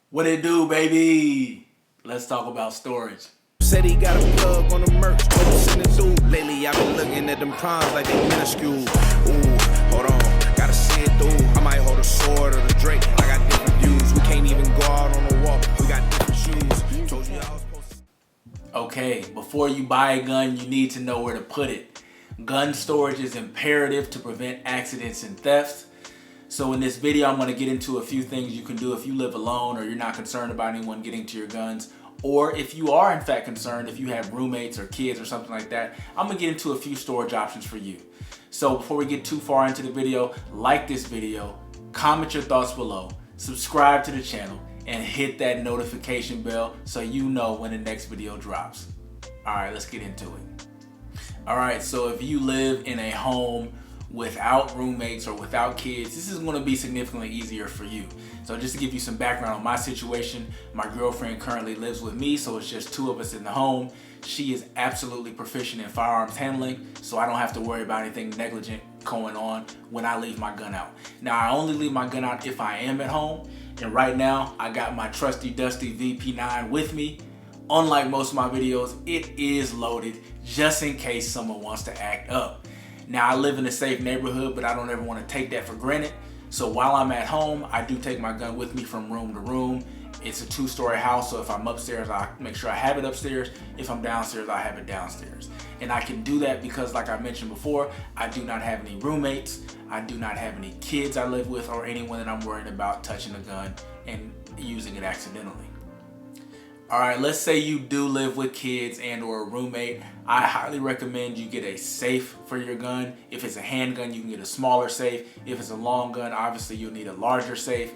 What it do, baby? Let's talk about storage. Said he got a plug on the merch, don't send it through. Lately I've been looking at them prawns like they minuscule. Ooh, hold on, gotta see it through. I might hold a sword or the Drake, I got different views. We can't even go out on the walk, we got different shoes. Told you I was supposed to... Okay, before you buy a gun, you need to know where to put it. Gun storage is imperative to prevent accidents and thefts. So in this video, I'm going to get into a few things you can do if you live alone or you're not concerned about anyone getting to your guns. Or if you are in fact concerned, if you have roommates or kids or something like that, I'm going to get into a few storage options for you. So before we get too far into the video, like this video, comment your thoughts below, subscribe to the channel, and hit that notification bell so you know when the next video drops. Alright, let's get into it. Alright, so if you live in a home without roommates or without kids, this is going to be significantly easier for you. So just to give you some background on my situation, my girlfriend currently lives with me, so it's just two of us in the home. She is absolutely proficient in firearms handling, so I don't have to worry about anything negligent going on when I leave my gun out. Now, I only leave my gun out if I am at home, and right now I got my trusty dusty VP9 with me. Unlike most of my videos, it is loaded just in case someone wants to act up. Now, I live in a safe neighborhood, but I don't ever want to take that for granted. So while I'm at home, I do take my gun with me from room to room. It's a 2-story house, so if I'm upstairs, I make sure I have it upstairs. If I'm downstairs, I have it downstairs. And I can do that because, like I mentioned before, I do not have any roommates. I do not have any kids I live with or anyone that I'm worried about touching a gun and using it accidentally. All right, let's say you do live with kids and or a roommate. I highly recommend you get a safe for your gun. If it's a handgun, you can get a smaller safe. If it's a long gun, obviously you'll need a larger safe.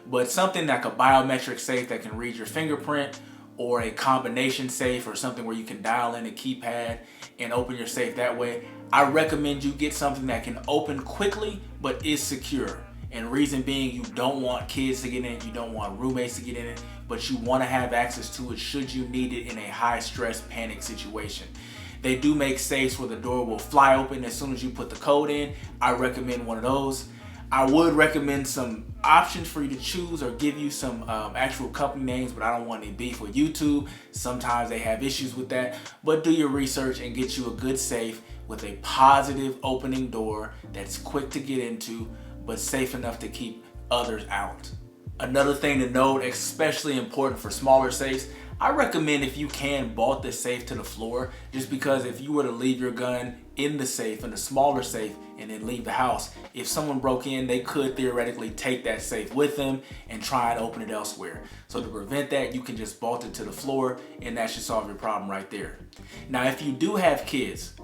But something like a biometric safe that can read your fingerprint, or a combination safe, or something where you can dial in a keypad and open your safe that way, I recommend you get something that can open quickly but is secure. And reason being, you don't want kids to get in it, you don't want roommates to get in it, but you want to have access to it should you need it in a high stress panic situation. They do make safes where the door will fly open as soon as you put the code in. I recommend one of those. I would recommend some options for you to choose or give you some actual company names, but I don't want any beef with YouTube. Sometimes they have issues with that, but do your research and get you a good safe with a positive opening door that's quick to get into, but safe enough to keep others out. Another thing to note, especially important for smaller safes, I recommend if you can bolt the safe to the floor, just because if you were to leave your gun in the safe, in the smaller safe, and then leave the house, if someone broke in, they could theoretically take that safe with them and try and open it elsewhere. So to prevent that, you can just bolt it to the floor and that should solve your problem right there. Now, if you do have kids,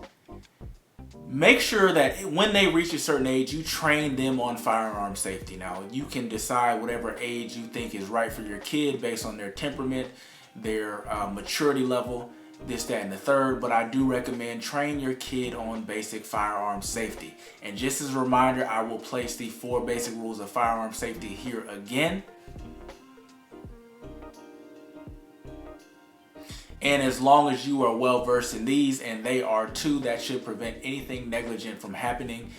make sure that when they reach a certain age, you train them on firearm safety. Now, you can decide whatever age you think is right for your kid based on their temperament, their maturity level, this, that, and the third, but I do recommend train your kid on basic firearm safety. And just as a reminder, I will place the 4 basic rules of firearm safety here again. And as long as you are well versed in these, and they are too, that should prevent anything negligent from happening,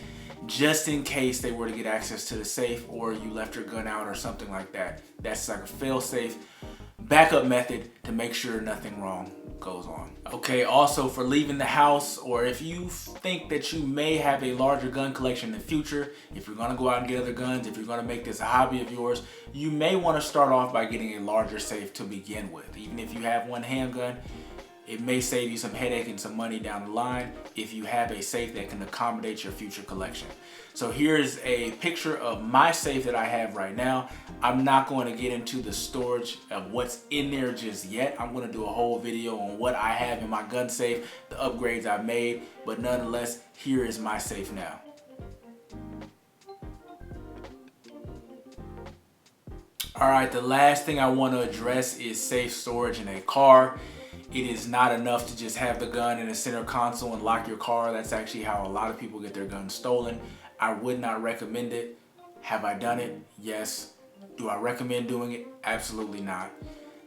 just in case they were to get access to the safe or you left your gun out or something like that. That's like a fail-safe backup method to make sure nothing wrong goes on. Okay, also for leaving the house, or if you think that you may have a larger gun collection in the future, if you're gonna go out and get other guns, if you're gonna make this a hobby of yours, you may wanna start off by getting a larger safe to begin with. Even if you have one handgun, it may save you some headache and some money down the line if you have a safe that can accommodate your future collection. So here's a picture of my safe that I have right now. I'm not going to get into the storage of what's in there just yet. I'm going to do a whole video on what I have in my gun safe, the upgrades I've made, but nonetheless, here is my safe now. All right, the last thing I want to address is safe storage in a car. It is not enough to just have the gun in a center console and lock your car. That's actually how a lot of people get their guns stolen. I would not recommend it. Have I done it? Yes. Do I recommend doing it? Absolutely not.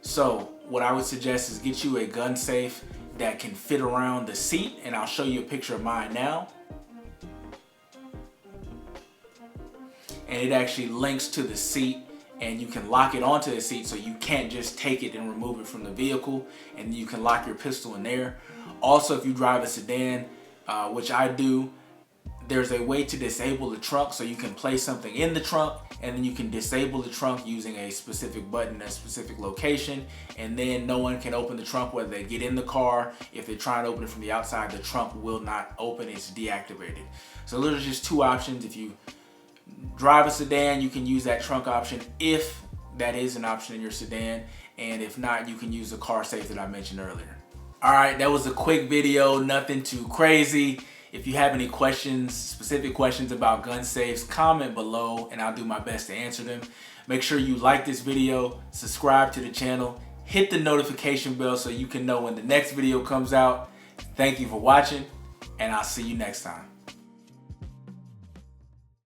So what I would suggest is get you a gun safe that can fit around the seat, and I'll show you a picture of mine now. And it actually links to the seat and you can lock it onto the seat so you can't just take it and remove it from the vehicle, and you can lock your pistol in there. Also, if you drive a sedan, which I do, there's a way to disable the trunk, so you can place something in the trunk and then you can disable the trunk using a specific button at a specific location, and then no one can open the trunk whether they get in the car. If they try and open it from the outside, the trunk will not open, it's deactivated. So those are just two options. If you drive a sedan, you can use that trunk option if that is an option in your sedan, and if not, you can use the car safe that I mentioned earlier. All right, that was a quick video, nothing too crazy. If you have any questions, specific questions about gun safes, comment below and I'll do my best to answer them. Make sure you like this video, subscribe to the channel, hit the notification bell so you can know when the next video comes out. Thank you for watching, and I'll see you next time.